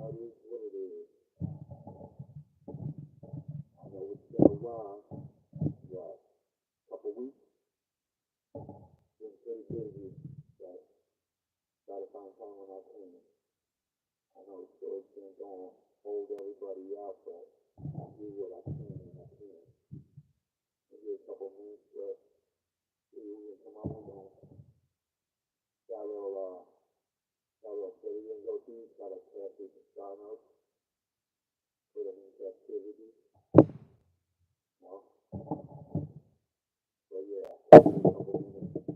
That is what it is. I know it's been a while. What? Couple weeks? Been pretty busy, but gotta find time when I can. I know the story's been going, hold everybody out, but I do what I can when I can. Maybe a couple minutes, but see you can come on and got a little study to go through, got a capture some star notes, put them in captivity. No? But yeah, give it a couple minutes.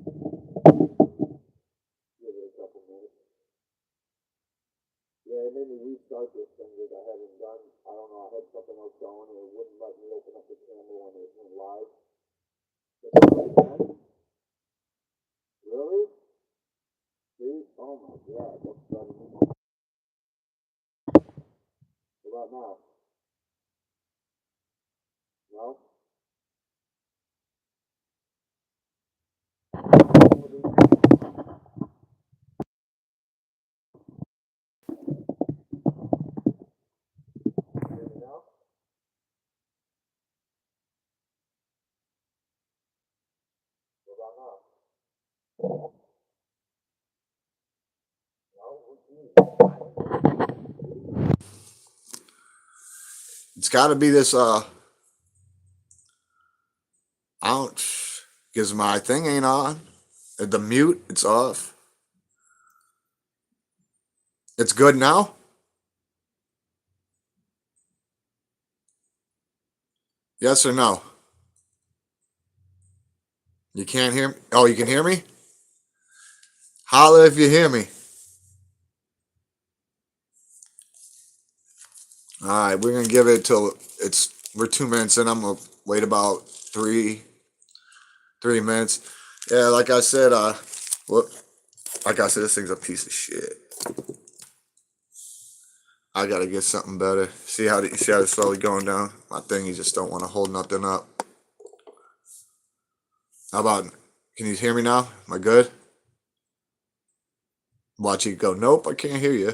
Give it a couple minutes. Yeah, it made me restart this thing that I haven't done. I don't know, I had something else going and it wouldn't let me open up the camera when it went live. Really? See? Oh my god, that's better than what about now? No? Hear me now? What about now? It's gotta be this I don't because my thing ain't on. The mute, it's off. It's good now? Yes or no? You can't hear me? Oh, you can hear me? Holla if you hear me. All right, we're gonna give it till we're 2 minutes in. I'm gonna wait about three minutes. Yeah, like I said, this thing's a piece of shit. I gotta get something better. See how it's slowly going down. My thing, you just don't want to hold nothing up. How about? Can you hear me now? Am I good? Watch you go. Nope, I can't hear you.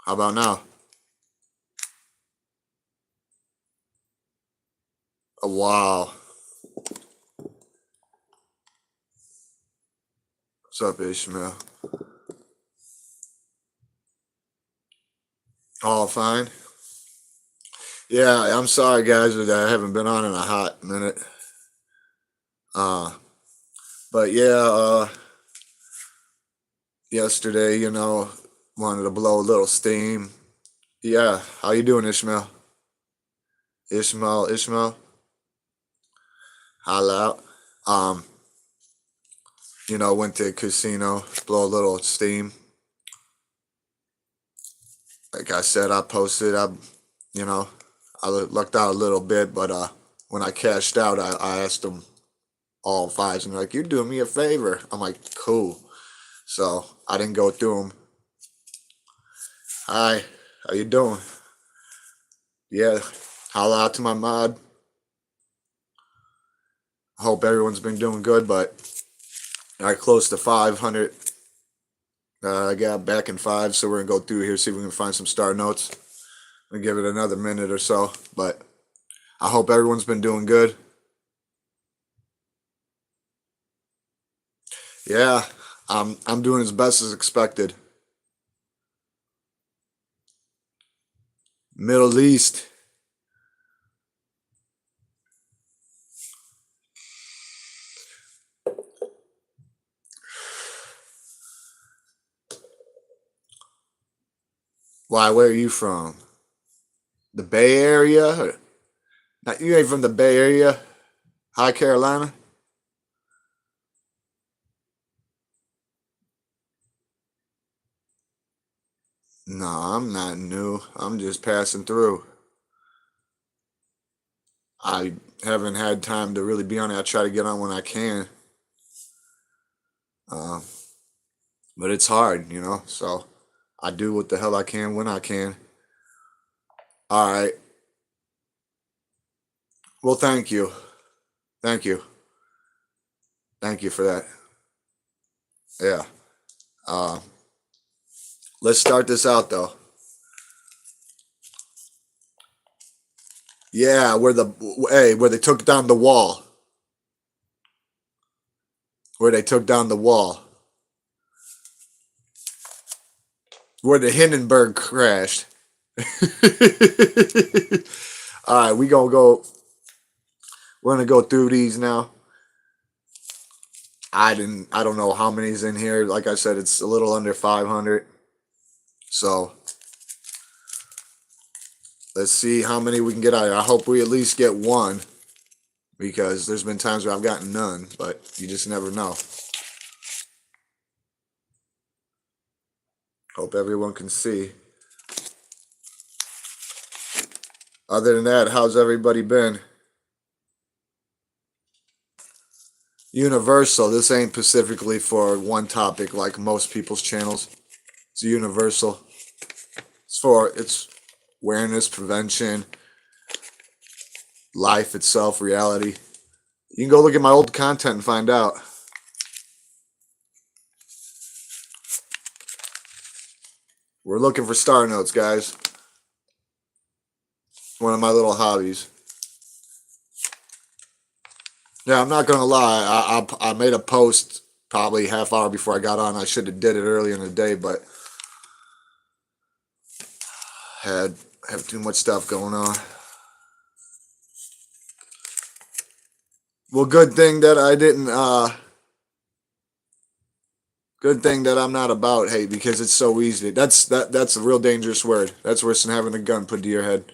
How about now? Oh, wow. What's up, Ishmael? All fine. Yeah, I'm sorry, guys, that I haven't been on in a hot minute. Uh, but yeah, yesterday, wanted to blow a little steam. Yeah, how you doing, Ishmael? Ishmael, holla out. Um, went to a casino, blow a little steam. Like I said, I posted, you know, I lucked out a little bit, but when I cashed out, I asked them all fives, and they're like, "You're doing me a favor." I'm like, "Cool." So I didn't go through them. Hi, how you doing? Yeah, holla out to my mod. Hope everyone's been doing good, but I close to 500. I got back in five, so we're gonna go through here, see if we can find some star notes. And give it another minute or so, but I hope everyone's been doing good. Yeah, I'm doing as best as expected. Middle East. Why? Where are you from? The Bay Area? You ain't from the Bay Area? High Carolina? No, I'm not new. I'm just passing through. I haven't had time to really be on it. I try to get on when I can. Uh, but it's hard. So I do what the hell I can when I can. All right. Well, thank you. Thank you. Thank you for that. Yeah. Uh, Let's start this out though. Yeah, where they took down the wall. Where they took down the wall. Where the Hindenburg crashed. All right, we're gonna go through these now. I don't know how many's in here. Like I said, it's a little under 500. So let's see how many we can get out of here. I hope we at least get one, because there's been times where I've gotten none, but you just never know. Hope everyone can see. Other than that, how's everybody been? Universal. This ain't specifically for one topic like most people's channels. It's universal. It's awareness, prevention, life itself, reality. You can go look at my old content and find out. We're looking for star notes, guys. One of my little hobbies. Yeah, I'm not gonna lie. I made a post probably half hour before I got on. I should have did it earlier in the day, but have too much stuff going on. Well, good thing that I didn't. Good thing that I'm not about hate, because it's so easy. That's a real dangerous word. That's worse than having a gun put to your head.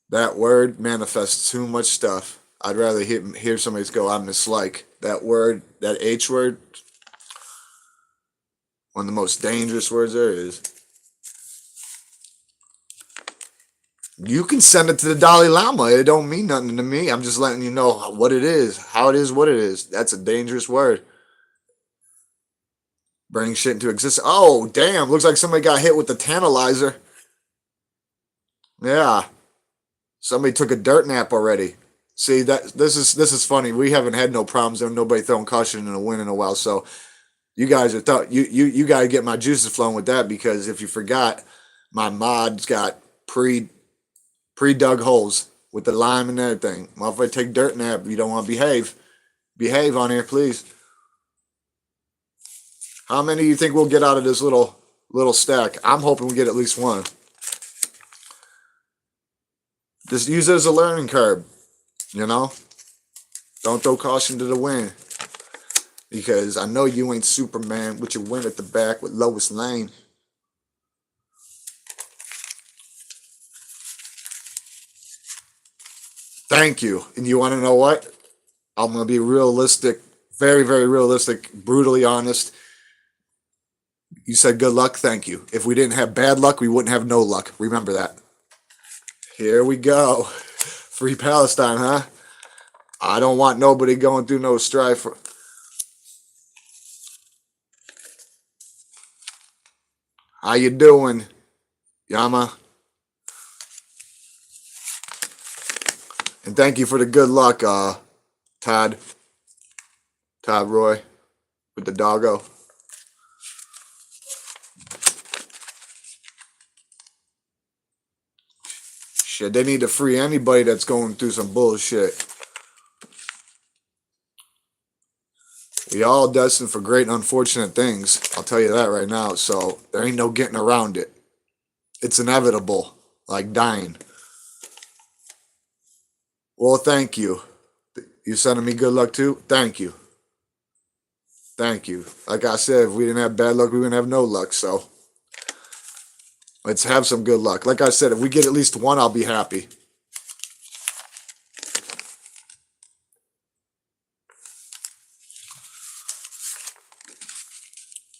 That word manifests too much stuff. I'd rather hear somebody go, "I mislike that word." That H word, one of the most dangerous words there is. You can send it to the Dalai Lama. It don't mean nothing to me. I'm just letting you know what it is, how it is, what it is. That's a dangerous word. Bring shit into existence. Oh, damn. Looks like somebody got hit with the tantalizer. Yeah. Somebody took a dirt nap already. See, this is funny. We haven't had no problems and nobody throwing caution in a win in a while. So you guys are you gotta get my juices flowing with that, because if you forgot, my mod's got pre-dug holes with the lime and everything. Motherfucker, take dirt nap. You don't want to behave. Behave on here, please. How many do you think we'll get out of this little stack? I'm hoping we get at least one. Just use it as a learning curve, you know? Don't throw caution to the wind, because I know you ain't Superman with your win at the back with Lois Lane. Thank you. And you want to know what? I'm going to be realistic, very, very realistic, brutally honest. You said good luck. Thank you. If we didn't have bad luck, we wouldn't have no luck. Remember that. Here we go. Free Palestine, huh? I don't want nobody going through no strife. How you doing, Yama? And thank you for the good luck, Todd Roy, with the doggo. Shit, they need to free anybody that's going through some bullshit. We all destined for great and unfortunate things. I'll tell you that right now. So there ain't no getting around it. It's inevitable, like dying. Well, thank you. You sending me good luck too? Thank you. Thank you. Like I said, if we didn't have bad luck, we wouldn't have no luck. So let's have some good luck. Like I said, if we get at least one, I'll be happy.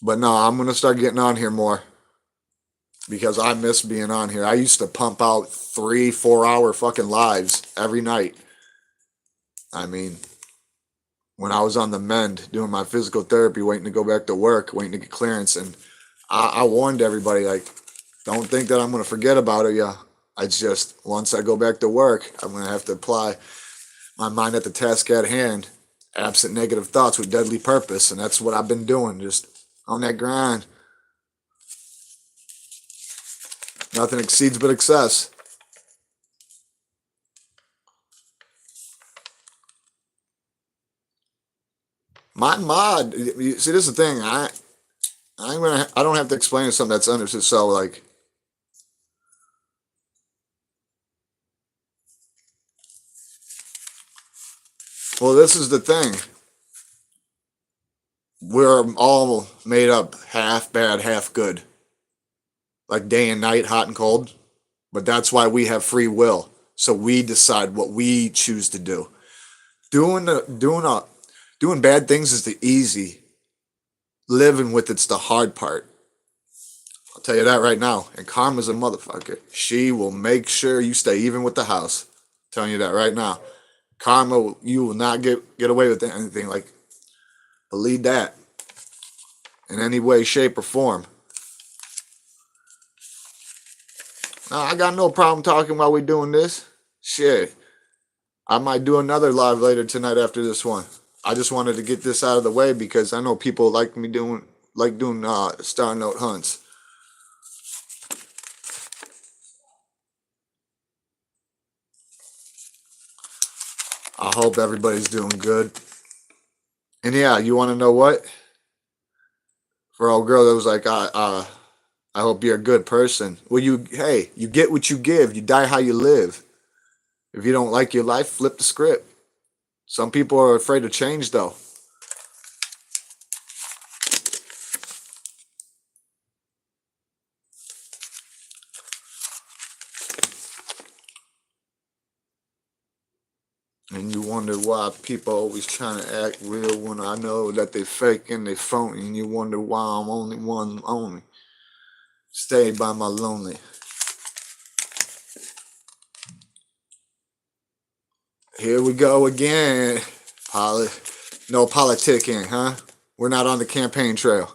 But no, I'm going to start getting on here more, because I miss being on here. I used to pump out 3-4 hour fucking lives every night. I mean, when I was on the mend doing my physical therapy, waiting to go back to work, waiting to get clearance. And I warned everybody, like, don't think that I'm going to forget about it. Yeah. It's just, once I go back to work, I'm going to have to apply my mind at the task at hand, absent negative thoughts with deadly purpose. And that's what I've been doing, just on that grind. Nothing exceeds but excess. My mod. See, this is the thing. I don't have to explain something that's understood. So like, well, this is the thing. We're all made up half bad, half good. Like day and night, hot and cold. But that's why we have free will. So we decide what we choose to do. Doing bad things is the easy. Living with it's the hard part. I'll tell you that right now. And karma's a motherfucker. She will make sure you stay even with the house. I'm telling you that right now. Karma, you will not get away with anything. Like, believe that in any way, shape, or form. I got no problem talking while we're doing this. Shit. I might do another live later tonight after this one. I just wanted to get this out of the way because I know people like doing star note hunts. I hope everybody's doing good. And yeah, you want to know what? For old girl that was like, I hope you're a good person. Well, you get what you give. You die how you live. If you don't like your life, flip the script. Some people are afraid of change, though. And you wonder why people always trying to act real when I know that they fake and they phony. And you wonder why I'm only one only. Stay by my lonely. Here we go again. No politicking, huh? We're not on the campaign trail.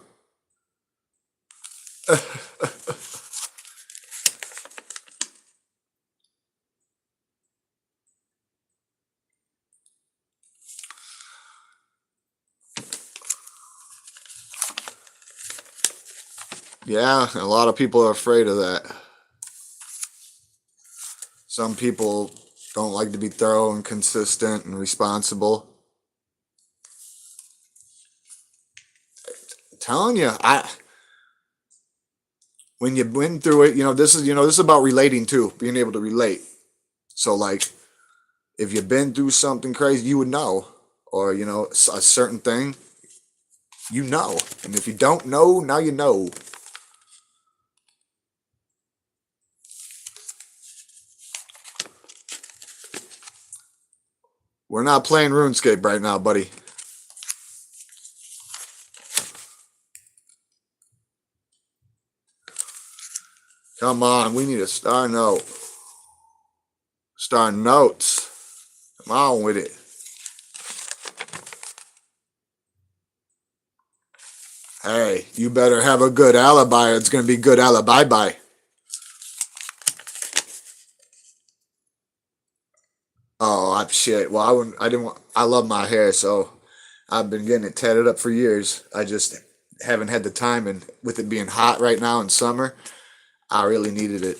Yeah, a lot of people are afraid of that. Some people don't like to be thorough and consistent and responsible. I'm telling you, when you've been through it, this is about relating too, being able to relate. So like, if you've been through something crazy, you would know, or a certain thing, and if you don't know, now you know. We're not playing RuneScape right now, buddy. Come on, we need a star note. Star notes. Come on with it. Hey, you better have a good alibi or it's going to be good alibi bye. Oh, shit. Well, I didn't want, I love my hair, so I've been getting it tatted up for years. I just haven't had the time, and with it being hot right now in summer, I really needed it.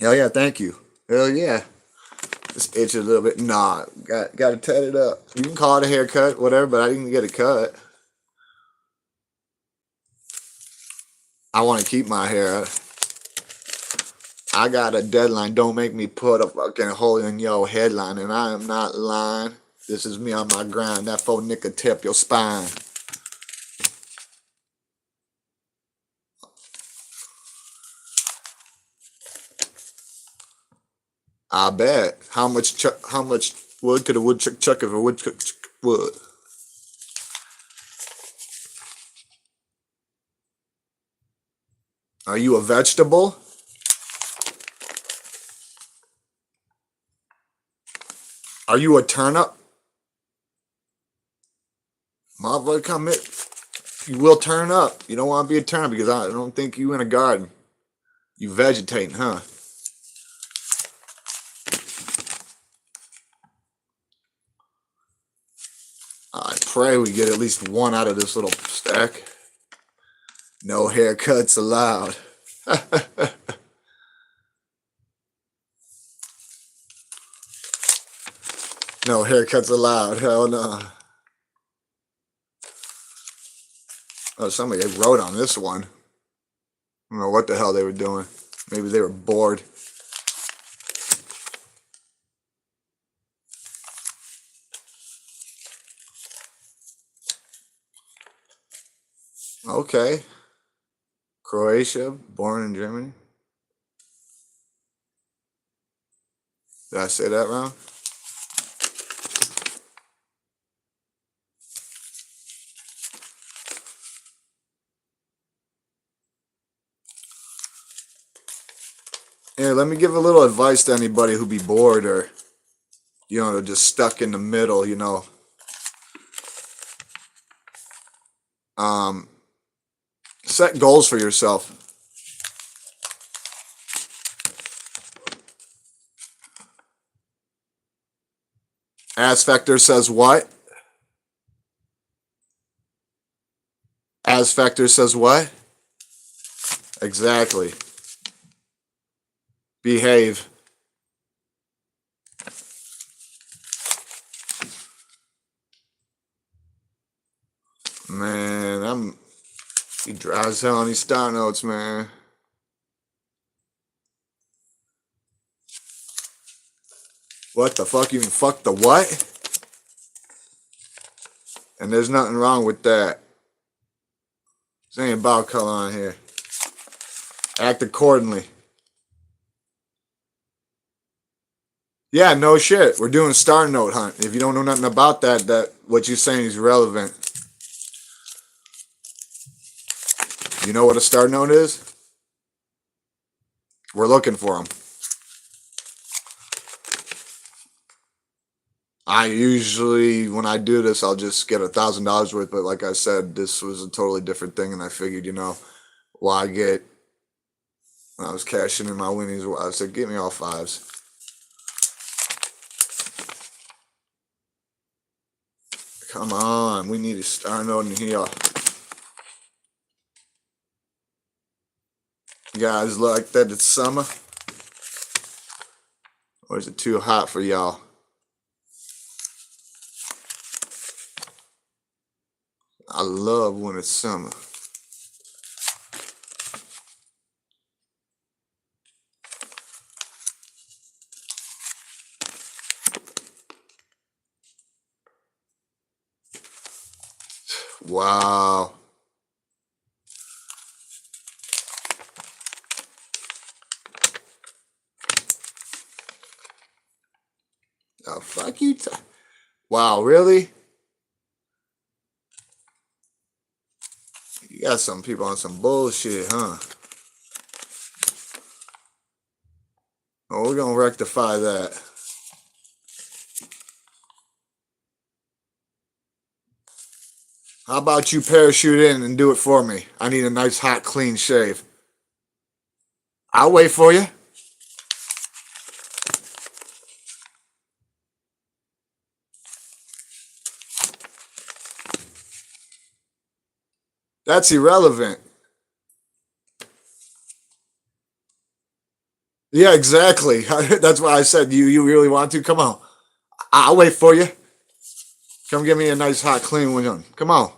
Hell yeah, thank you. Hell yeah. Just itch a little bit. Nah, got to tat it up. You can call it a haircut, whatever, but I didn't get a cut. I want to keep my hair. I got a deadline. Don't make me put a fucking hole in your headline, and I am not lying. This is me on my grind. That faux nigga tip your spine. I bet. How much wood could a woodchuck chuck if a woodchuck would? Are you a vegetable? Are you a turnip? Motherfucker, come in. You will turn up. You don't want to be a turnip because I don't think you in a garden. You vegetating, huh? I pray we get at least one out of this little stack. No haircuts allowed. No haircuts allowed. Hell no. Oh, somebody wrote on this one. I don't know what the hell they were doing. Maybe they were bored. Okay. Croatia, born in Germany. Did I say that wrong? Here, let me give a little advice to anybody who be bored or, just stuck in the middle, Um, set goals for yourself. As Factor says what? As Factor says what? Exactly. Behave. Man, he drives hell on these star notes, man. What the fuck? You mean fuck the what? And there's nothing wrong with that. This ain't about color on here. Act accordingly. Yeah, no shit. We're doing star note hunt. If you don't know nothing about that what you're saying is relevant. You know what a star note is? We're looking for them. I usually, when I do this, I'll just get $1,000 worth. But like I said, this was a totally different thing, and I figured, why get? When I was cashing in my winnings, I said, "Get me all fives." Come on, we need a star note in here. You guys like that it's summer? Or is it too hot for y'all? I love when it's summer. Wow. Oh, fuck you. Wow, really? You got some people on some bullshit, huh? Oh, we're gonna rectify that. How about you parachute in and do it for me? I need a nice, hot, clean shave. I'll wait for you. That's irrelevant. Yeah, exactly. That's why I said you really want to. Come on. I'll wait for you. Come give me a nice, hot, clean one. Come on.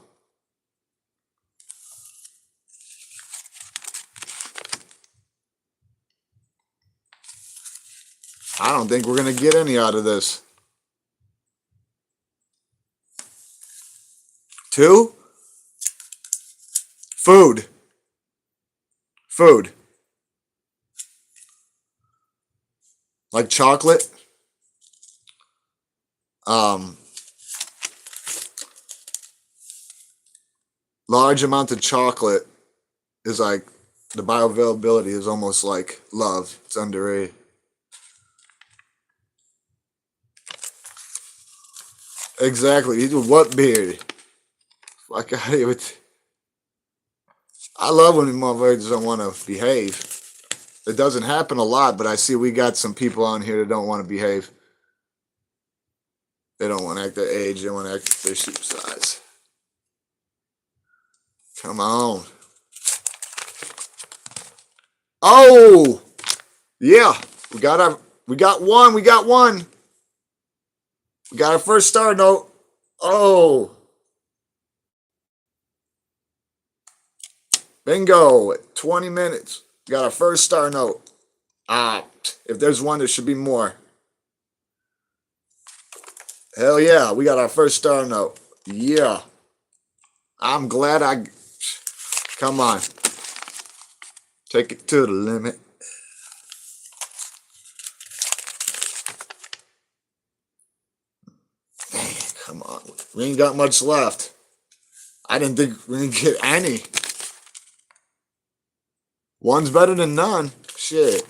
I don't think we're gonna get any out of this. Two? Food. Food. Like chocolate. Um, Large amount of chocolate is like the bioavailability is almost like love. It's underrated. Exactly. What beard? Fuck out of here with. I love when motherfuckers don't want to behave. It doesn't happen a lot, but I see we got some people on here that don't want to behave. They don't want to act their age. They want to act their shoe size. Come on. Oh, yeah. We got one. We got one. We got our first star note. Oh, bingo. 20 minutes. We got our first star note. Ah, if there's one, there should be more. Hell yeah, we got our first star note. Yeah. I'm glad I. Come on. Take it to the limit. Man, come on. We ain't got much left. I didn't think we didn't get any. One's better than none. Shit.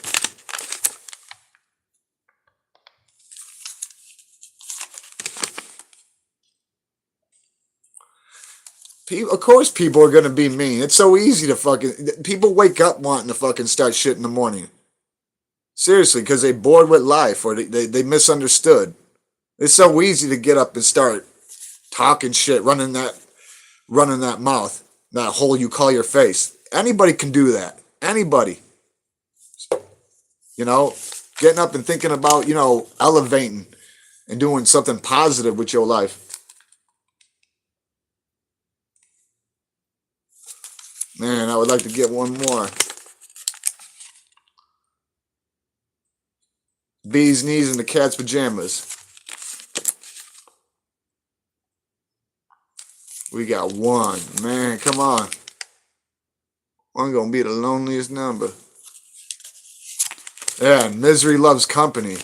People, of course, people are gonna be mean. It's so easy to fucking. People wake up wanting to fucking start shit in the morning. Seriously, because they bored with life or they misunderstood. It's so easy to get up and start talking shit, running that mouth, that hole you call your face. Anybody can do that. Anybody. You know, getting up and thinking about, elevating and doing something positive with your life. Man, I would like to get one more. Bee's knees and the cat's pajamas. We got one. Man, come on. One gonna be the loneliest number. Yeah, misery loves company.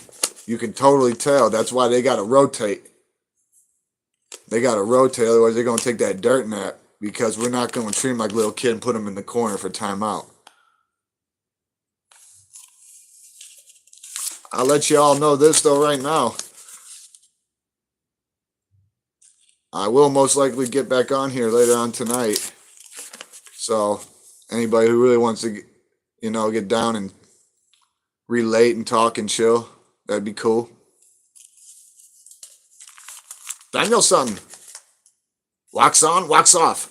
You can totally tell. That's why they gotta rotate. They gotta rotate, otherwise they're gonna take that dirt nap because we're not gonna treat them like little kid and put them in the corner for timeout. I'll let you all know this though right now. I will most likely get back on here later on tonight. So anybody who really wants to, get down and relate and talk and chill, that'd be cool. Daniel something. Wax on, wax off.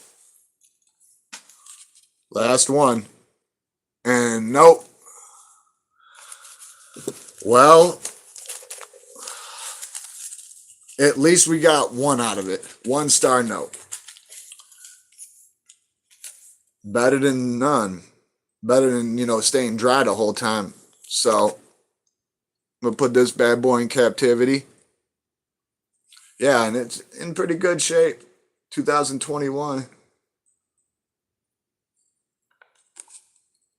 Last one. And nope. Well, at least we got one out of it. One star note. Better than none. Better than, staying dry the whole time. So, I'm going to put this bad boy in captivity. Yeah, and it's in pretty good shape. 2021.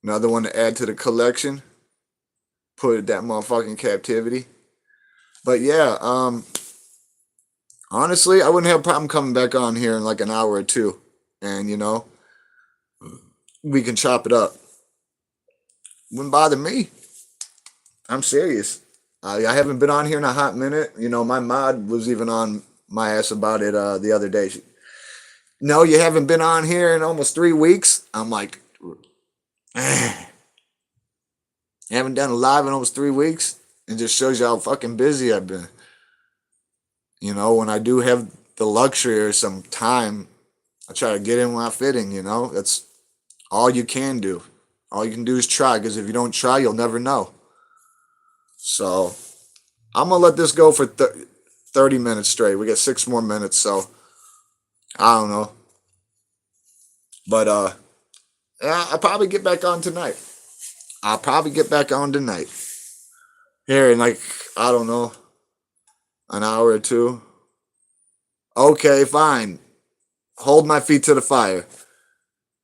Another one to add to the collection. Put that motherfucking captivity. But yeah, honestly, I wouldn't have a problem coming back on here in like an hour or two. And, we can chop it up. Wouldn't bother me. I'm serious. I haven't been on here in a hot minute. My mod was even on my ass about it the other day. No, you haven't been on here in almost 3 weeks. I'm like, haven't done a live in almost 3 weeks. It just shows you how fucking busy I've been. When I do have the luxury or some time, I try to get in when I fit in, That's all you can do. All you can do is try, because if you don't try, you'll never know. So, I'm going to let this go for 30 minutes straight. We got 6 more minutes, so I don't know. But, yeah, I'll probably get back on tonight. Here in like, I don't know, an hour or two. Okay, fine. Hold my feet to the fire.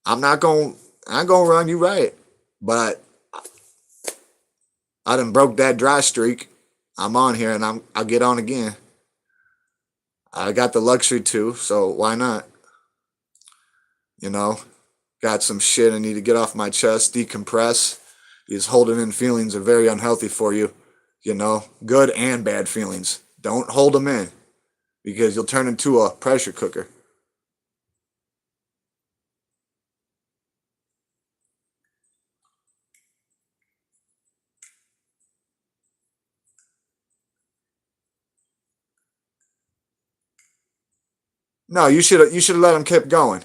I'm not going to run you right. But I done broke that dry streak. I'm on here and I'll get on again. I got the luxury to, so why not? Got some shit I need to get off my chest, decompress. These holding in feelings are very unhealthy for you. Good and bad feelings. Don't hold them in, because you'll turn into a pressure cooker. No, you should have let him keep going.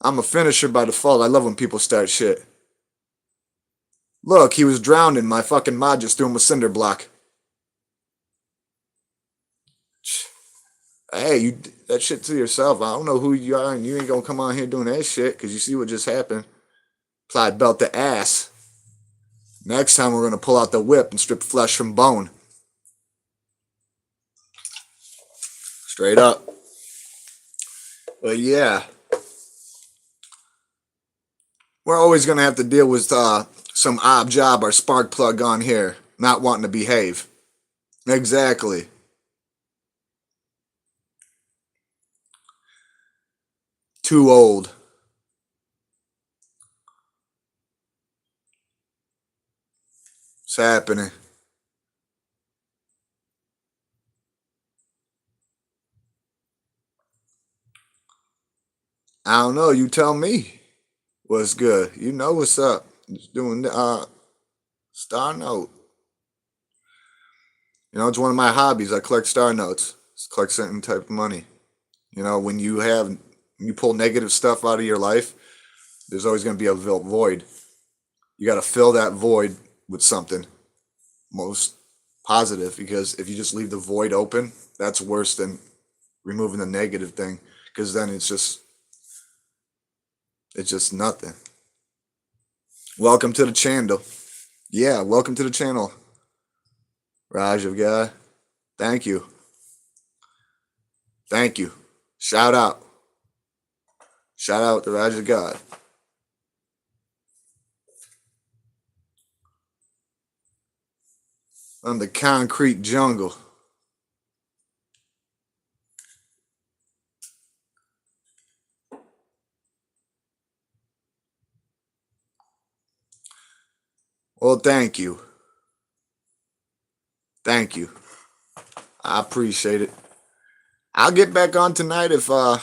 I'm a finisher by default. I love when people start shit. Look, he was drowning. My fucking mod just threw him a cinder block. Hey, you that shit to yourself. I don't know who you are, and you ain't gonna come on here doing that shit because you see what just happened. Applied belt to ass. Next time we're gonna pull out the whip and strip flesh from bone. Straight up. But yeah, we're always gonna have to deal with some odd job or spark plug on here not wanting to behave. Exactly. Too old. It's happening. I don't know. You tell me what's good. You know what's up. Just doing star note. You know, it's one of my hobbies. I collect star notes. Just collect certain type of money. You know, when you pull negative stuff out of your life, there's always going to be a void. You got to fill that void with something most positive, because if you just leave the void open, that's worse than removing the negative thing, because then it's just nothing. Welcome to the channel. Yeah, welcome to the channel, Rajiv guy. Thank you. Thank you. Shout out. Shout out to Rajiv God. On the concrete jungle. Well, thank you. Thank you. I appreciate it. I'll get back on tonight if I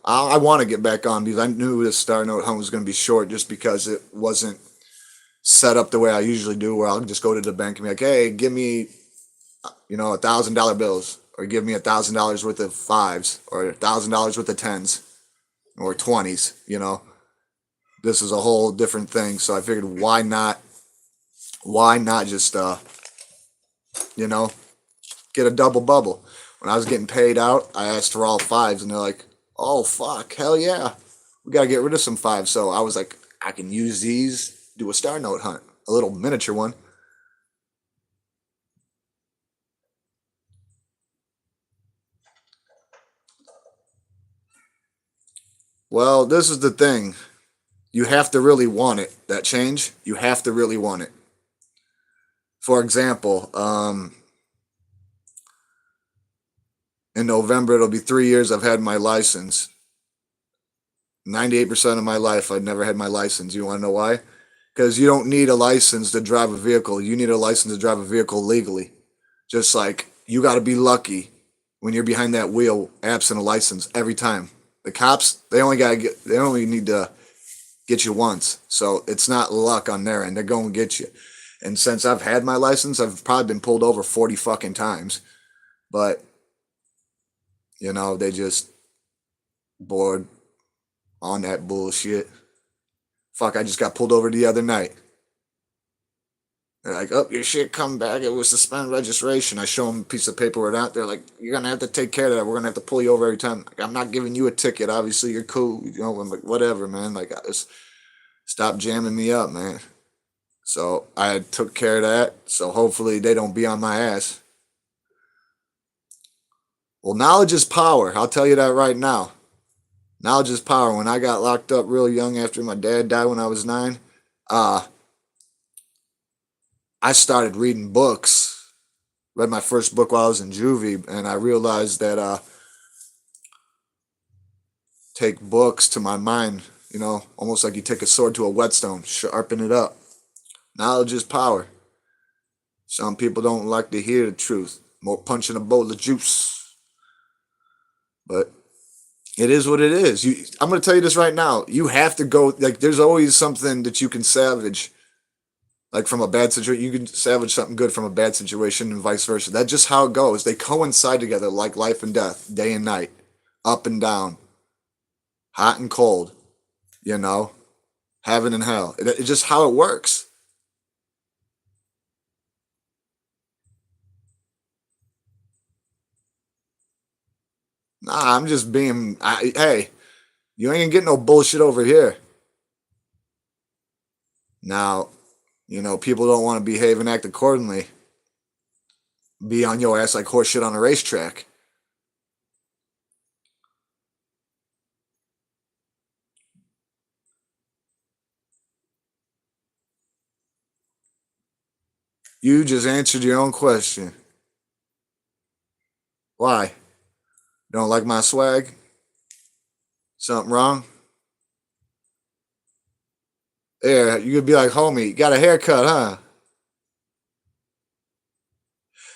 want to get back on because I knew this Star Note hunt was going to be short just because it wasn't set up the way I usually do, where I'll just go to the bank and be like, hey, give me, $1,000 bills, or give me $1,000 worth of fives, or $1,000 worth of tens, or 20s. This is a whole different thing. So I figured, why not just, you know, get a double bubble. When I was getting paid out, I asked for all fives, and they're like, "Oh fuck, hell yeah, we gotta get rid of some fives." So I was like, I can use these, do a star note hunt, a little miniature one. Well, this is the thing. You have to really want it. That change, you have to really want it. For example, in November it'll be 3 years I've had my license. 98% of my life I'd never had my license. You want to know why? Because you don't need a license to drive a vehicle. You need a license to drive a vehicle legally. Just like you got to be lucky when you're behind that wheel, absent a license every time. The cops, they only need to get you once. So it's not luck on their end. They're going to get you. And since I've had my license, I've probably been pulled over 40 fucking times. But, they just bored on that bullshit. Fuck, I just got pulled over the other night. They're like, oh, your shit come back. It was suspended registration. I show them a piece of paper out. They're like, you're going to have to take care of that. We're going to have to pull you over every time. Like, I'm not giving you a ticket. Obviously, you're cool. I'm like, whatever, man. Like, I just stop jamming me up, man. So I took care of that. So hopefully they don't be on my ass. Well, knowledge is power. I'll tell you that right now. Knowledge is power. When I got locked up real young after my dad died when I was 9, I started reading books. Read my first book while I was in juvie, and I realized that take books to my mind, almost like you take a sword to a whetstone, sharpen it up. Knowledge is power. Some people don't like to hear the truth. More punch in a bowl of juice. But it is what it is. I'm going to tell you this right now. You have to go, like, there's always something that you can salvage. Like from a bad situation, you can salvage something good from a bad situation and vice versa. That's just how it goes. They coincide together like life and death, day and night, up and down, hot and cold, heaven and hell. It's just how it works. Nah, I'm just being. Hey, you ain't gonna get no bullshit over here. Now, people don't want to behave and act accordingly. Be on your ass like horse shit on a racetrack. You just answered your own question. Why? Don't like my swag? Something wrong? Yeah, you could be like, homie, got a haircut, huh?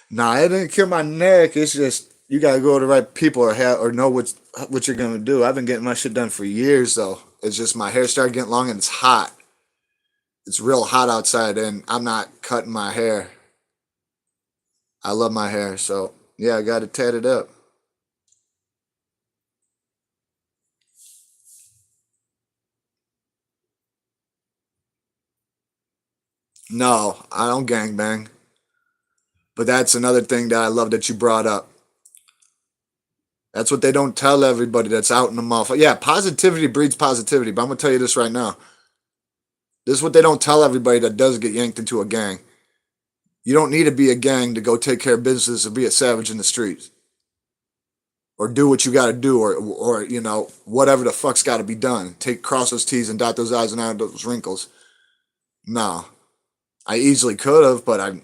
Nah, it didn't kill my neck. It's just you gotta go to the right people or know what you're gonna do. I've been getting my shit done for years though. It's just my hair started getting long and it's hot. It's real hot outside and I'm not cutting my hair. I love my hair, so yeah, I got it tatted up. No, I don't gangbang. But that's another thing that I love that you brought up. That's what they don't tell everybody that's out in the mall. Yeah, positivity breeds positivity. But I'm gonna tell you this right now. This is what they don't tell everybody that does get yanked into a gang. You don't need to be a gang to go take care of business or be a savage in the streets or do what you got to do or whatever the fuck's got to be done. Take cross those T's and dot those I's and iron those wrinkles. No, I easily could have, but I'm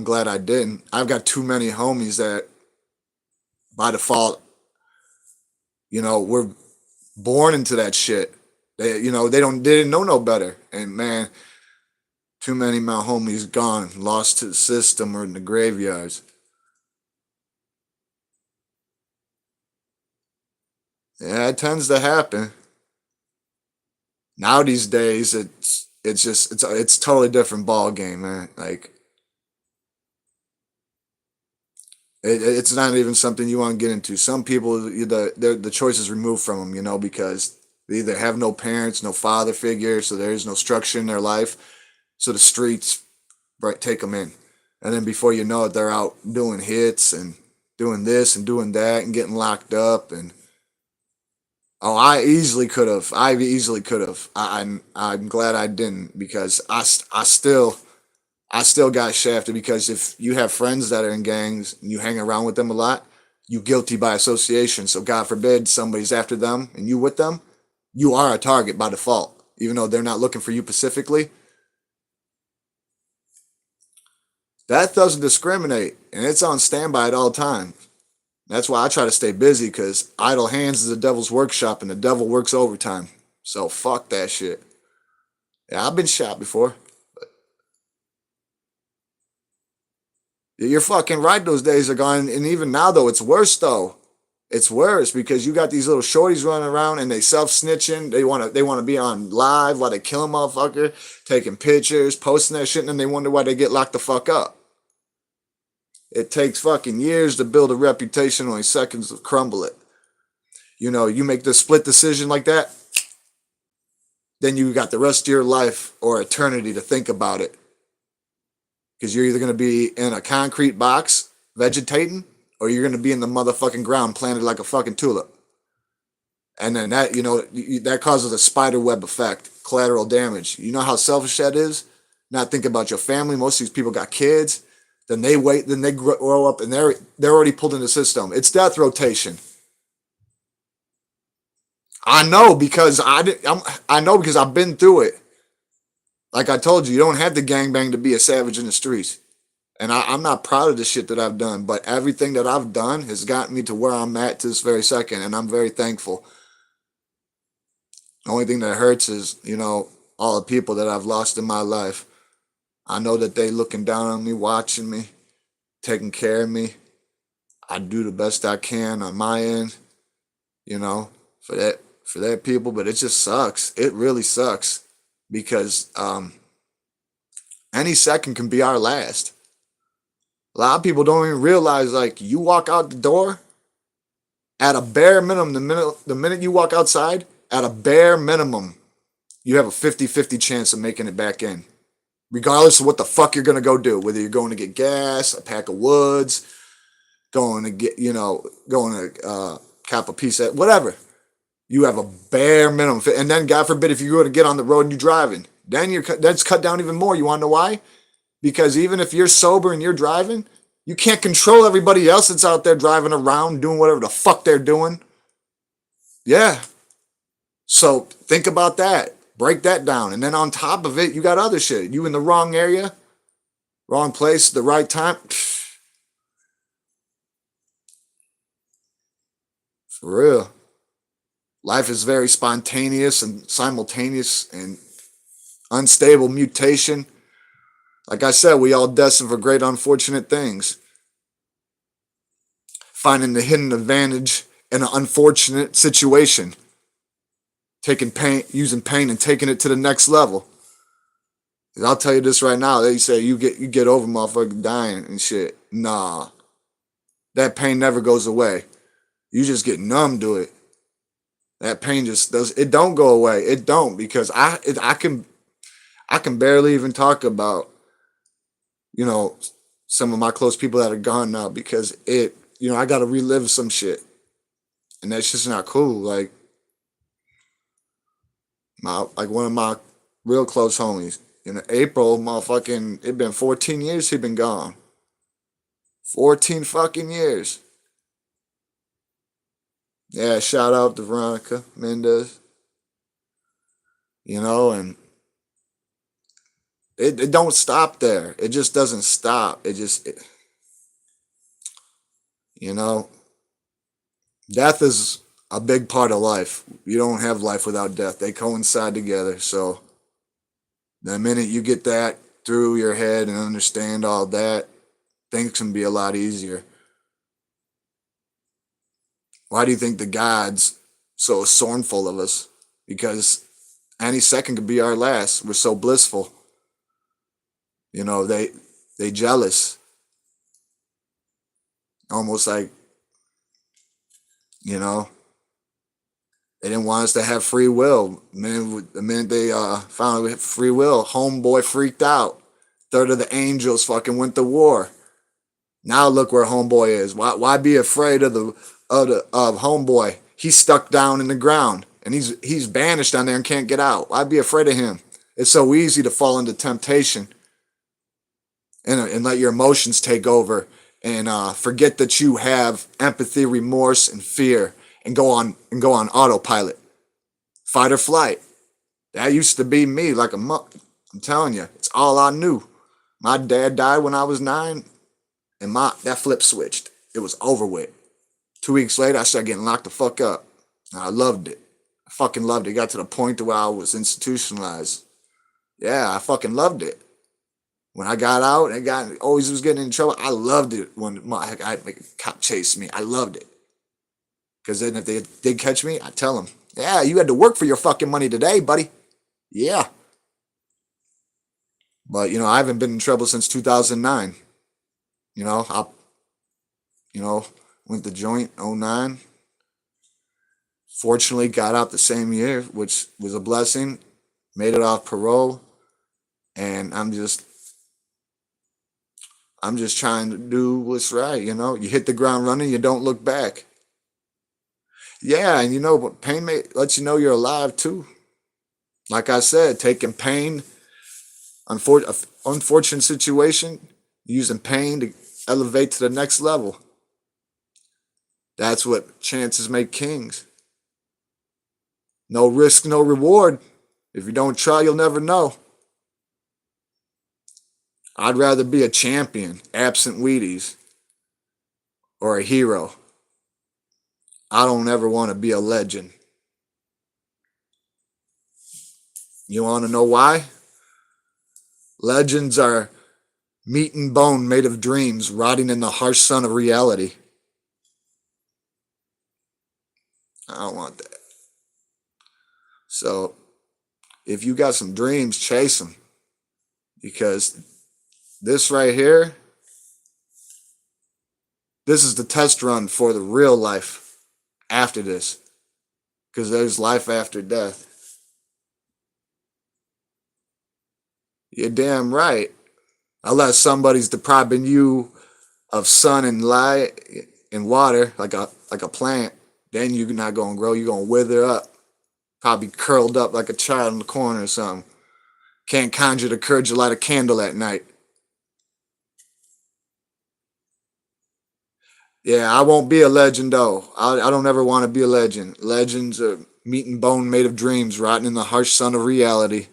glad I didn't. I've got too many homies that by default, were born into that shit. They didn't know no better. And man, too many of my homies gone, lost to the system or in the graveyards. Yeah, it tends to happen. Now these days, it's totally different ball game, man. Like it's not even something you want to get into. Some people, the choice is removed from them, because they either have no parents, no father figure, so there is no structure in their life. So the streets, right, take them in, and then before you know it, they're out doing hits and doing this and doing that and getting locked up. And oh, I easily could have. I easily could have. I'm glad I didn't because I still got shafted because if you have friends that are in gangs and you hang around with them a lot, you guilty by association. So God forbid somebody's after them and you with them, you are a target by default, even though they're not looking for you specifically. That doesn't discriminate and it's on standby at all times. That's why I try to stay busy because idle hands is the devil's workshop and the devil works overtime. So fuck that shit. Yeah, I've been shot before. You're fucking right. Those days are gone, and even now though, it's worse though. It's worse because you got these little shorties running around and they self snitching. They want to be on live while they kill a motherfucker, taking pictures, posting that shit, and then they wonder why they get locked the fuck up. It takes fucking years to build a reputation, only seconds to crumble it. You make the split decision like that, then you got the rest of your life or eternity to think about it. Because you're either going to be in a concrete box vegetating or you're going to be in the motherfucking ground planted like a fucking tulip. And then that causes a spider web effect, collateral damage. You know how selfish that is? Not think about your family. Most of these people got kids. Then they wait, then they grow up and they're already pulled in the system. It's death rotation. I know because I know because I've been through it. Like I told you, you don't have to gangbang to be a savage in the streets. And I'm not proud of the shit that I've done, but everything that I've done has gotten me to where I'm at to this very second, and I'm very thankful. The only thing that hurts is, all the people that I've lost in my life. I know that they looking down on me, watching me, taking care of me. I do the best I can on my end, you know, for that people, but it just sucks. It really sucks because any second can be our last. A lot of people don't even realize like you walk out the door at a bare minimum the minute you walk outside at a bare minimum you have a 50-50 chance of making it back in regardless of what the fuck you're going to go do, whether you're going to get gas, a pack of woods, going to cop a piece of whatever. You have a bare minimum. And then, God forbid, if you go to get on the road and you're driving, then that's cut down even more. You want to know why? Because even if you're sober and you're driving, you can't control everybody else that's out there driving around doing whatever the fuck they're doing. Yeah. So think about that. Break that down. And then on top of it, you got other shit. You in the wrong area, wrong place, the right time. For real. Life is very spontaneous and simultaneous and unstable mutation. Like I said, we all destined for great unfortunate things. Finding the hidden advantage in an unfortunate situation. Taking pain, using pain and taking it to the next level. And I'll tell you this right now. They say you get over motherfucking dying and shit. Nah. That pain never goes away. You just get numb to it. That pain just does it don't go away. It don't because I can barely even talk about, you know, some of my close people that are gone now because I gotta relive some shit. And that's just not cool. Like one of my real close homies. In April, motherfucking it been 14 years he been gone. 14 fucking years. Yeah, shout out to Veronica Mendez. And it don't stop there. It just doesn't stop. You know, death is a big part of life. You don't have life without death. They coincide together. So the minute you get that through your head and understand all that, things can be a lot easier. Why do you think the God's so scornful of us? Because any second could be our last. We're so blissful. They jealous. Almost like, you know, they didn't want us to have free will. The minute they found we had free will, homeboy freaked out. Third of the angels fucking went to war. Now look where homeboy is. Why be afraid of homeboy? He's stuck down in the ground and he's banished down there and can't get out. Why be afraid of him? It's so easy to fall into temptation and let your emotions take over and forget that you have empathy, remorse, and fear, and go on autopilot, fight or flight. That used to be me like a month. I'm telling you, it's all I knew. My dad died when I was 9, and that flip switched. It was over with. 2 weeks later, I started getting locked the fuck up. And I loved it. I fucking loved it. It got to the point to where I was institutionalized. Yeah, I fucking loved it. When I got out and always was getting in trouble, I loved it when a cop chased me. I loved it. Because then if they did catch me, I tell them, yeah, you had to work for your fucking money today, buddy. Yeah. But, I haven't been in trouble since 2009. I went to joint 09. Fortunately, got out the same year, which was a blessing. Made it off parole. And I'm just trying to do what's right, You hit the ground running, you don't look back. Yeah, and but pain lets you know you're alive too. Like I said, taking pain, unfortunate situation, using pain to elevate to the next level. That's what chances make kings. No risk, no reward. If you don't try, you'll never know. I'd rather be a champion, absent Wheaties, or a hero. I don't ever want to be a legend. You want to know why? Legends are meat and bone made of dreams, rotting in the harsh sun of reality. I don't want that. So, if you got some dreams, chase them. Because this right here, this is the test run for the real life after this. Because there's life after death. You're damn right. Unless somebody's depriving you of sun and light and water, like a plant, then you're not gonna grow. You're gonna wither up, probably curled up like a child in the corner or something. Can't conjure the courage to light a candle at night. Yeah, I won't be a legend though. I don't ever want to be a legend. Legends are meat and bone made of dreams, rotting in the harsh sun of reality.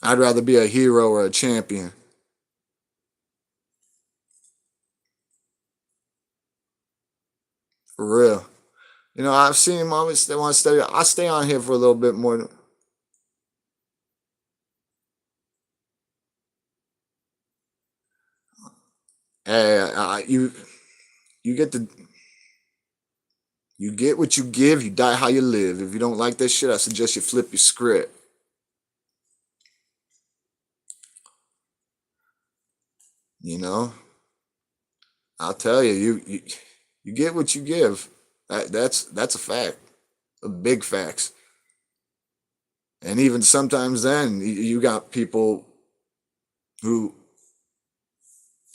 I'd rather be a hero or a champion. For real. I've seen him always they want to study. I'll stay on here for a little bit more. Hey, you get the you get what you give, you die how you live. If you don't like that shit, I suggest you flip your script. You know? I'll tell you, you get what you give. That's a fact. A big facts. And even sometimes then you got people who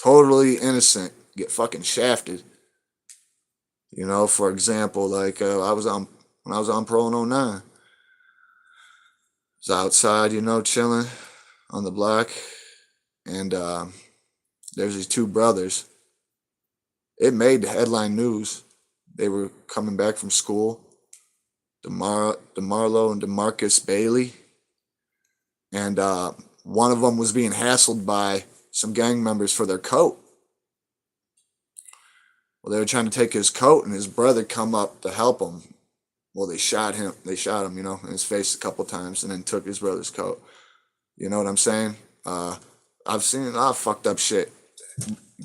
totally innocent get fucking shafted. For example, like I was on when I was on pro in '09. I was outside, chilling on the block, and there's these two brothers. It made the headline news. They were coming back from school. DeMarlo and DeMarcus Bailey, and one of them was being hassled by some gang members for their coat. Well, they were trying to take his coat, and his brother come up to help him. Well, they shot him. They shot him, in his face a couple times, and then took his brother's coat. You know what I'm saying? I've seen a lot of fucked up shit.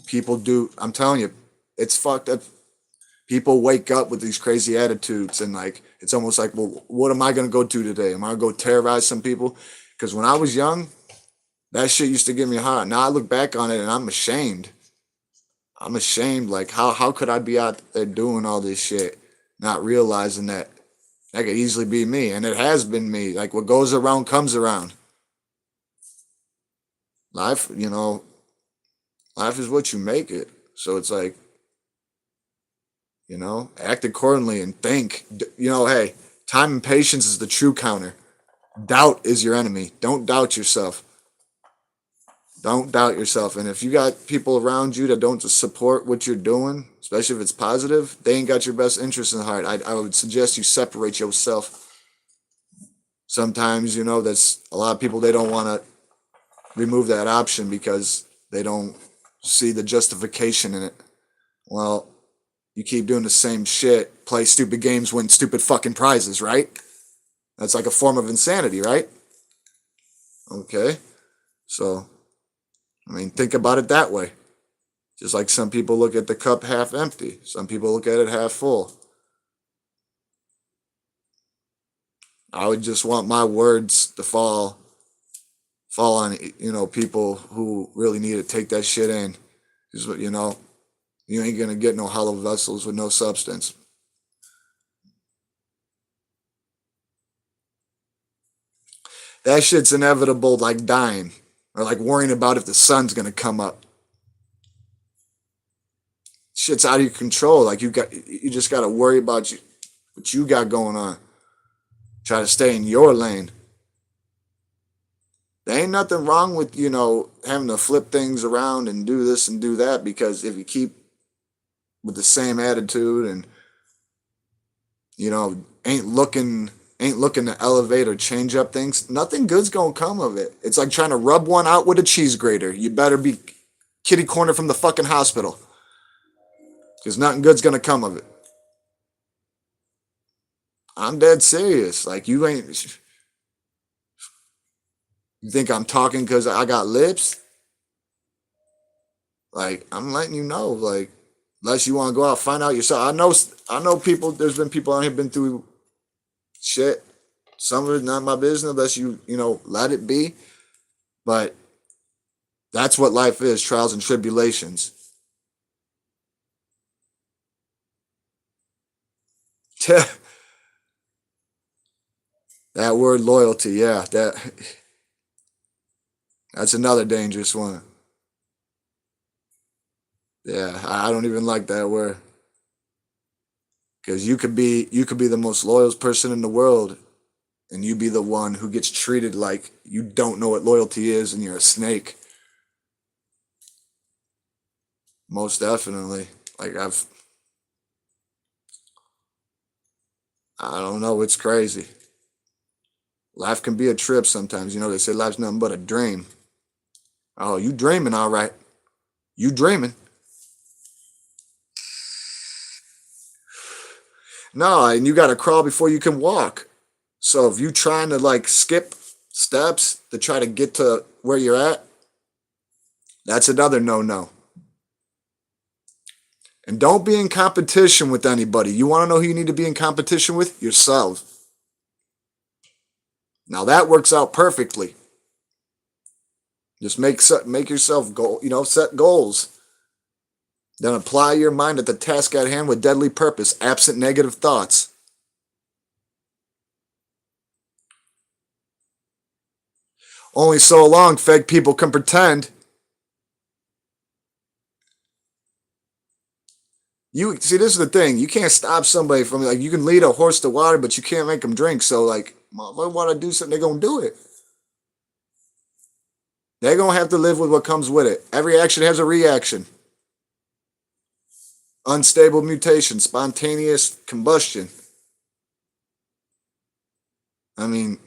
People do. I'm telling you, it's fucked up. People wake up with these crazy attitudes, and like it's almost like, well, what am I gonna go do today? Am I gonna go terrorize some people? Because when I was young, that shit used to get me hot. Now I look back on it, and I'm ashamed. I'm ashamed. Like how could I be out there doing all this shit, not realizing that could easily be me, and it has been me. Like what goes around comes around. Life, life is what you make it. So it's like, act accordingly and think. Hey, time and patience is the true counter. Doubt is your enemy. Don't doubt yourself. Don't doubt yourself. And if you got people around you that don't support what you're doing, especially if it's positive, they ain't got your best interest in heart. I would suggest you separate yourself. Sometimes, that's a lot of people, they don't want to remove that option because they don't see the justification in it. Well, you keep doing the same shit, play stupid games, win stupid fucking prizes, right? That's like a form of insanity, right? Okay. So, think about it that way. Just like some people look at the cup half empty, some people look at it half full. I would just want my words to fall on people who really need to take that shit in. Because you ain't gonna get no hollow vessels with no substance. That shit's inevitable, like dying or like worrying about if the sun's gonna come up. Shit's out of your control. Like you just gotta worry about what you got going on. Try to stay in your lane. There ain't nothing wrong with having to flip things around and do this and do that, because if you keep with the same attitude and ain't looking to elevate or change up things, nothing good's gonna come of it. It's like trying to rub one out with a cheese grater. You better be kitty corner from the fucking hospital, because nothing good's gonna come of it. I'm dead serious. Like you think I'm talking because I got lips? Like I'm letting you know. Like unless you want to go out find out yourself. I know people. There's been people on here been through shit. Some of it's not my business unless you let it be. But that's what life is: trials and tribulations. That word loyalty, yeah, that's another dangerous one. Yeah, I don't even like that word. Because you could be the most loyal person in the world, and you be the one who gets treated like you don't know what loyalty is, and you're a snake. Most definitely. Like I don't know. It's crazy. Life can be a trip sometimes. They say life's nothing but a dream. Oh, you dreaming, all right. You dreaming. No, and you got to crawl before you can walk. So if you trying to like skip steps to try to get to where you're at, that's another no-no. And don't be in competition with anybody. You want to know who you need to be in competition with? Yourself. Now that works out perfectly. Just make yourself set goals. Then apply your mind at the task at hand with deadly purpose, absent negative thoughts. Only so long fake people can pretend. You see, this is the thing. You can't stop somebody from like you can lead a horse to water, but you can't make them drink. So like, if they want to do something, they're gonna do it. They're gonna have to live with what comes with it. Every action has a reaction. Unstable mutation, spontaneous combustion. I mean,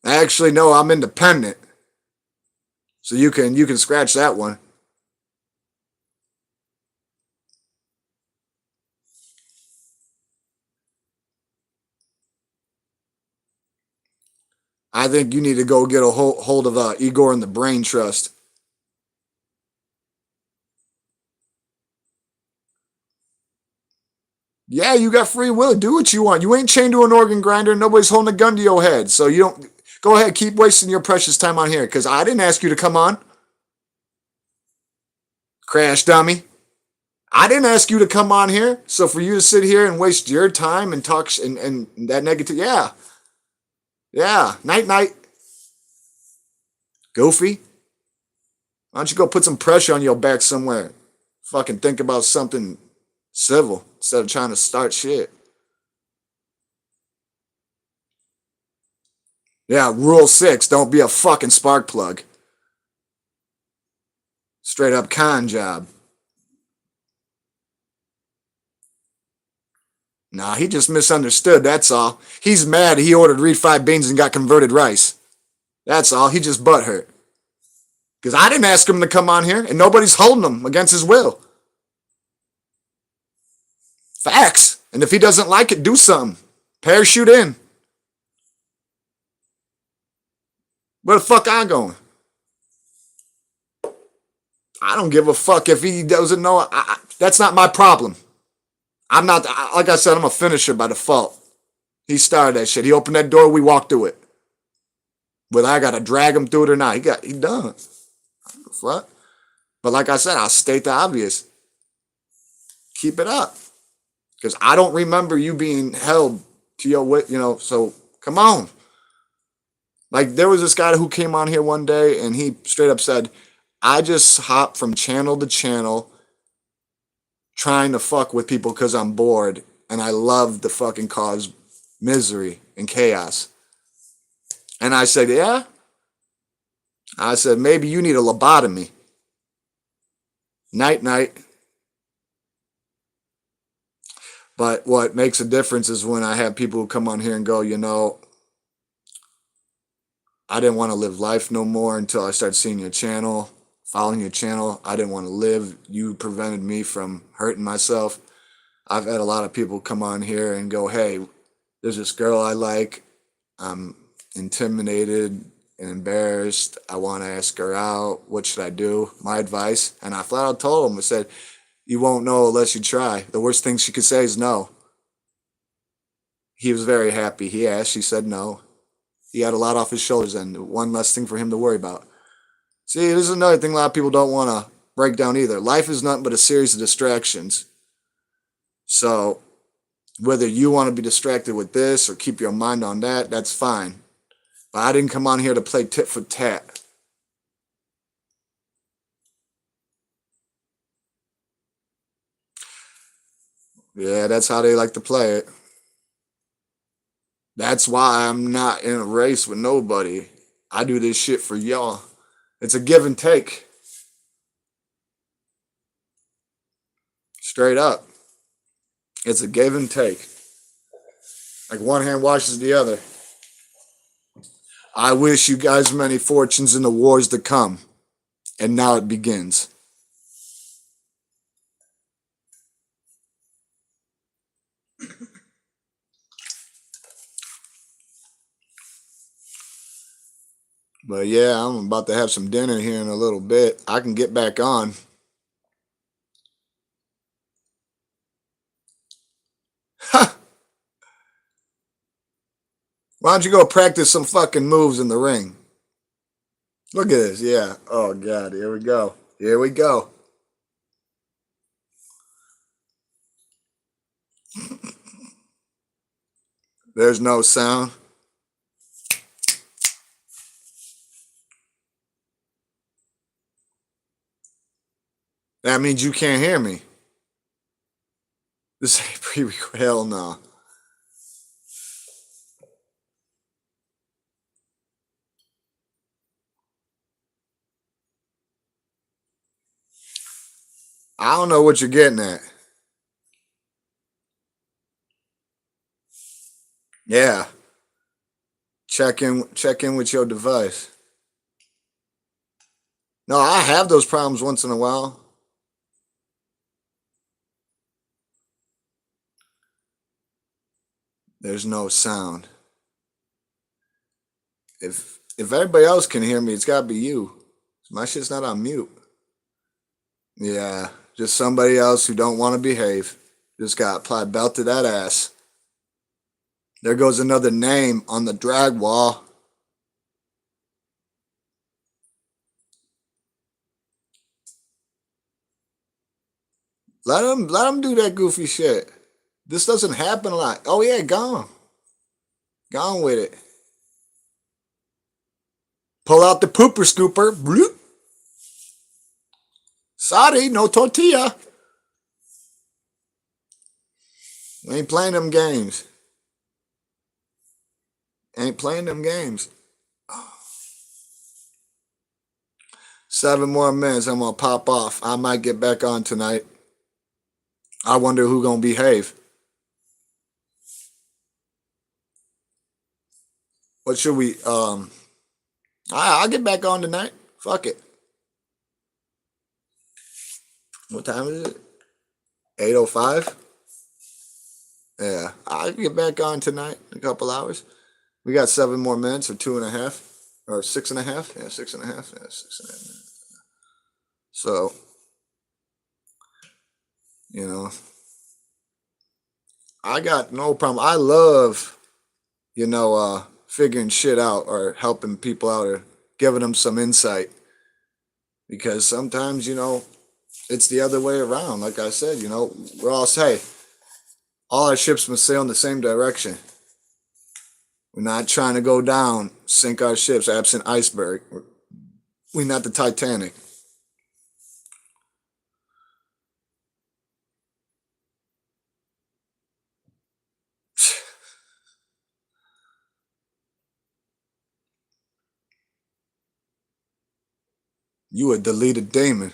actually, no, I'm independent. So you can scratch that one. I think you need to go get a hold of Igor and the Brain Trust. Yeah, you got free will. Do what you want. You ain't chained to an organ grinder. Nobody's holding a gun to your head. So you don't go ahead. Keep wasting your precious time on here because I didn't ask you to come on. Crash dummy. I didn't ask you to come on here. So for you to sit here and waste your time and talk and that negative, yeah, yeah. Night night, goofy. Why don't you go put some pressure on your back somewhere? Fucking think about something civil instead of trying to start shit. Yeah, rule 6, don't be a fucking spark plug. Straight up con job. Nah, he just misunderstood, that's all. He's mad he ordered refried beans and got converted rice. That's all. He just butthurt. Because I didn't ask him to come on here, and nobody's holding him against his will. Facts. And if he doesn't like it, do something. Parachute in. Where the fuck I going? I don't give a fuck if he doesn't know. That's not my problem. I'm not, like I said, I'm a finisher by default. He started that shit. He opened that door, we walked through it. Whether I gotta drag him through it or not, he done. Fuck. But like I said, I'll state the obvious. Keep it up. Because I don't remember you being held to so come on. Like there was this guy who came on here one day and he straight up said, I just hop from channel to channel trying to fuck with people because I'm bored and I love to fucking cause misery and chaos. And I said, yeah? I said, maybe you need a lobotomy. Night, night. But what makes a difference is when I have people who come on here and go, I didn't want to live life no more until I started seeing your channel, following your channel. I didn't want to live. You prevented me from hurting myself. I've had a lot of people come on here and go, hey, there's this girl I like. I'm intimidated and embarrassed. I want to ask her out. What should I do? My advice. And I flat out told him, I said, you won't know unless you try. The worst thing she could say is no. He was very happy. He asked, she said no. He had a lot off his shoulders and one less thing for him to worry about. See, this is another thing a lot of people don't want to break down either. Life is nothing but a series of distractions. So whether you want to be distracted with this or keep your mind on that, that's fine. But I didn't come on here to play tit for tat. Yeah, that's how they like to play it. That's why I'm not in a race with nobody. I do this shit for y'all. It's a give and take. Straight up. It's a give and take. Like one hand washes the other. I wish you guys many fortunes in the wars to come. And now it begins. But yeah, I'm about to have some dinner here in a little bit. I can get back on. Ha! Why don't you go practice some fucking moves in the ring? Look at this. Yeah. Oh, God. Here we go. Here we go. There's no sound. That means you can't hear me. This ain't pre-record. Hell no. I don't know what you're getting at. Yeah. Check in with your device. No, I have those problems once in a while. There's no sound. If everybody else can hear me, it's gotta be you. My shit's not on mute. Yeah, just somebody else who don't want to behave. Just got applied belt to that ass. There goes another name on the drag wall. Let him do that goofy shit. This doesn't happen a lot. Oh yeah, gone. Gone with it. Pull out the pooper scooper. Bloop. Sorry, no tortilla. We ain't playing them games. Ain't playing them games. 7 more minutes, I'm gonna pop off. I might get back on tonight. I wonder who gonna behave. What should we? I'll get back on tonight. Fuck it. What time is it? 8:05. Yeah, I'll get back on tonight in a couple hours. We got 7 more minutes, or 2.5, or 6.5. Yeah, 6.5. Yeah, 6.5. So you know, I got no problem. I love figuring shit out or helping people out or giving them some insight because sometimes it's the other way around. Like I said, we're all say all our ships must sail in the same direction. We're not trying to go down, sink our ships, absent iceberg. We're not the Titanic. You a deleted demon.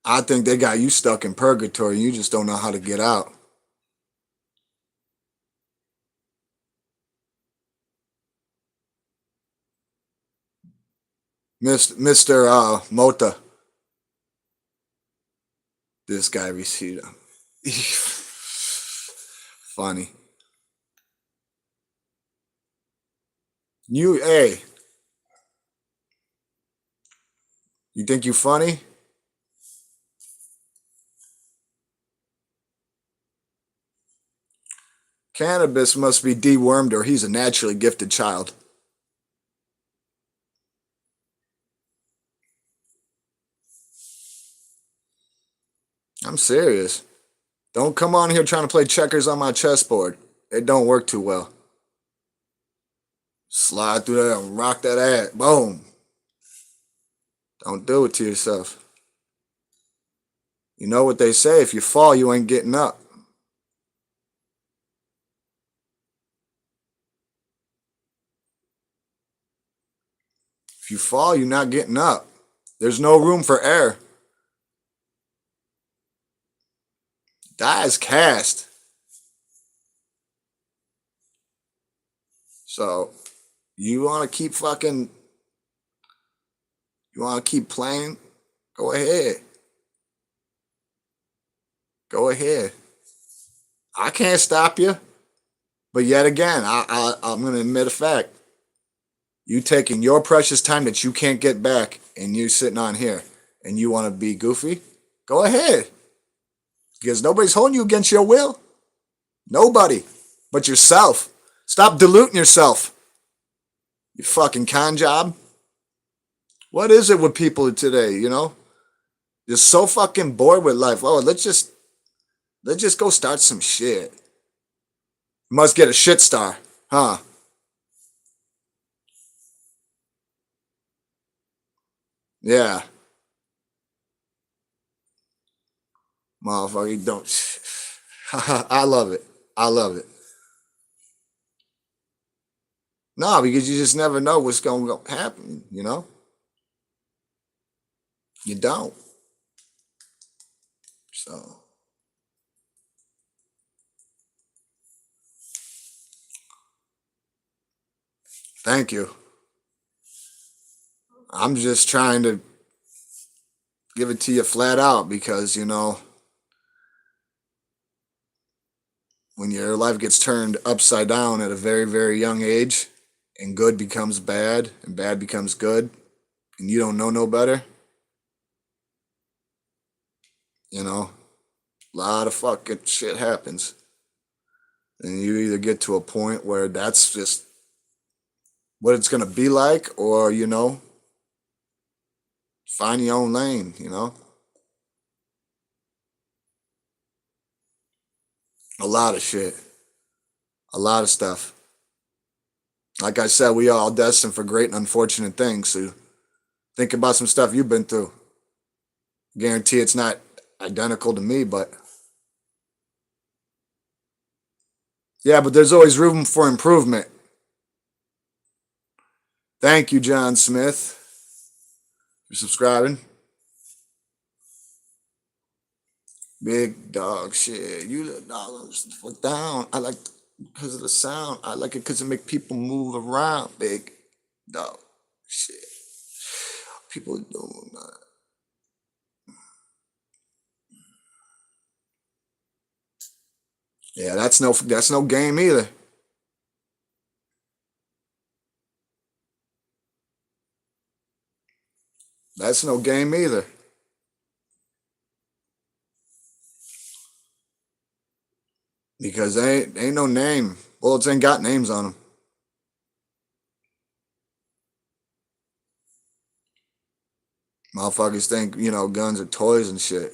I think they got you stuck in purgatory. You just don't know how to get out. Mr. Mota. This guy received him. Funny. Hey, you think you funny? Cannabis must be dewormed or he's a naturally gifted child. I'm serious. Don't come on here trying to play checkers on my chessboard. It don't work too well. Slide through there and rock that ass. Boom. Don't do it to yourself. You know what they say, if you fall, you ain't getting up. If you fall, you're not getting up. There's no room for error. Die is cast. So you want to keep fucking, you want to keep playing? Go ahead. Go ahead. I can't stop you. But yet again, I'm going to admit a fact. You taking your precious time that you can't get back and you sitting on here and you want to be goofy? Go ahead. Because nobody's holding you against your will. Nobody. But yourself. Stop diluting yourself. You fucking con job. What is it with people today, you know? You're so fucking bored with life. Oh, let's just go start some shit. You must get a shit star, huh? Yeah. Motherfucker, you don't. I love it. I love it. No, because you just never know what's going to happen, you know? You don't. So, thank you. I'm just trying to give it to you flat out because, you know, when your life gets turned upside down at a very, very young age and good becomes bad and bad becomes good and you don't know no better, you know, a lot of fucking shit happens. And you either get to a point where that's just what it's going to be like or, you know, find your own lane, you know? A lot of shit. A lot of stuff. Like I said, we are all destined for great and unfortunate things. So think about some stuff you've been through. Guarantee it's not identical to me, but yeah, but there's always room for improvement. Thank you, John Smith, for subscribing. Big dog shit. You the dollars down. I like because of the sound. I like it because it make people move around. Big dog shit. People doing that. Yeah, that's no game either. That's no game either. Because they ain't no name. Bullets ain't got names on them. Motherfuckers think, you know, guns are toys and shit.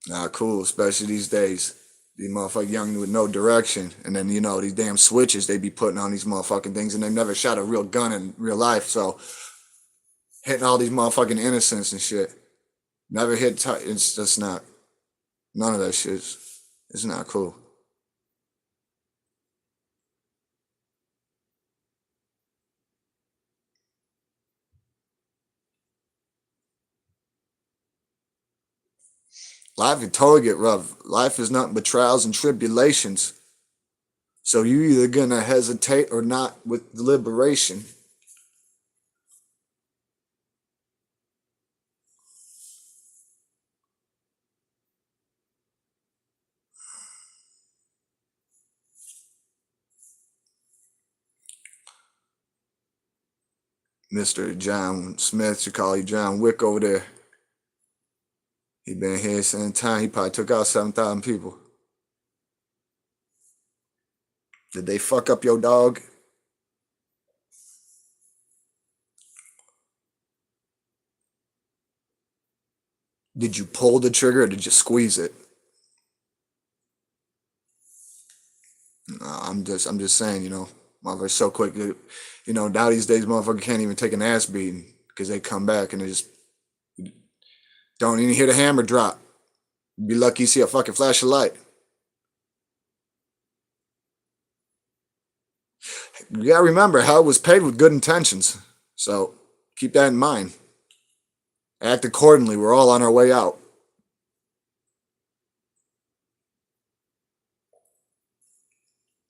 Nah, cool, especially these days. These motherfuckers young with no direction. And then, you know, these damn switches they be putting on these motherfucking things and they never shot a real gun in real life. So hitting all these motherfucking innocents and shit. Never hit, it's just not, none of that shit. It's not cool. Life can totally get rough. Life is nothing but trials and tribulations. So you either gonna hesitate or not with deliberation. Mr. John Smith, you call you John Wick over there. He been here since time. He probably took out 7,000 people. Did they fuck up your dog? Did you pull the trigger or did you squeeze it? No, I'm just saying, you know, Motherfuckers so quick. Now these days, motherfucker can't even take an ass beating because they come back and they just don't even hear the hammer drop. Be lucky you see a fucking flash of light. You gotta remember, hell was paid with good intentions. So keep that in mind. Act accordingly. We're all on our way out.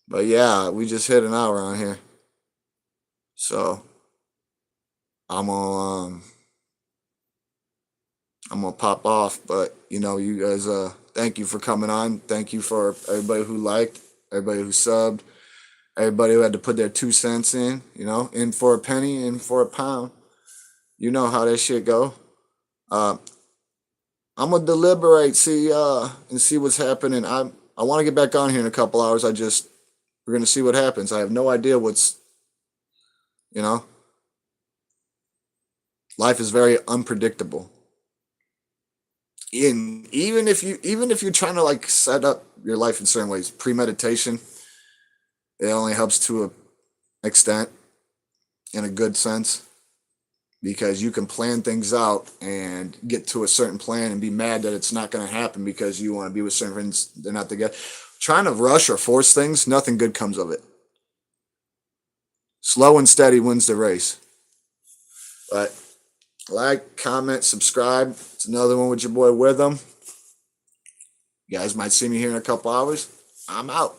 But yeah, we just hit an hour on here. So I'm gonna pop off. But you guys thank you for coming on. Thank you for everybody who liked, everybody who subbed, everybody who had to put their 2 cents in, in for a penny, in for a pound. You know how that shit go. Uh, I'm gonna deliberate, see and see what's happening. I want to get back on here in a couple hours. We're gonna see what happens. I have no idea what's you know. Life is very unpredictable. Even if you're trying to like set up your life in certain ways, premeditation, it only helps to an extent, in a good sense, because you can plan things out and get to a certain plan and be mad that it's not going to happen because you want to be with certain friends, they're not together. Trying to rush or force things, nothing good comes of it. Slow and steady wins the race. But like, comment, subscribe. It's another one with your boy With them. You guys might see me here in a couple hours. I'm out.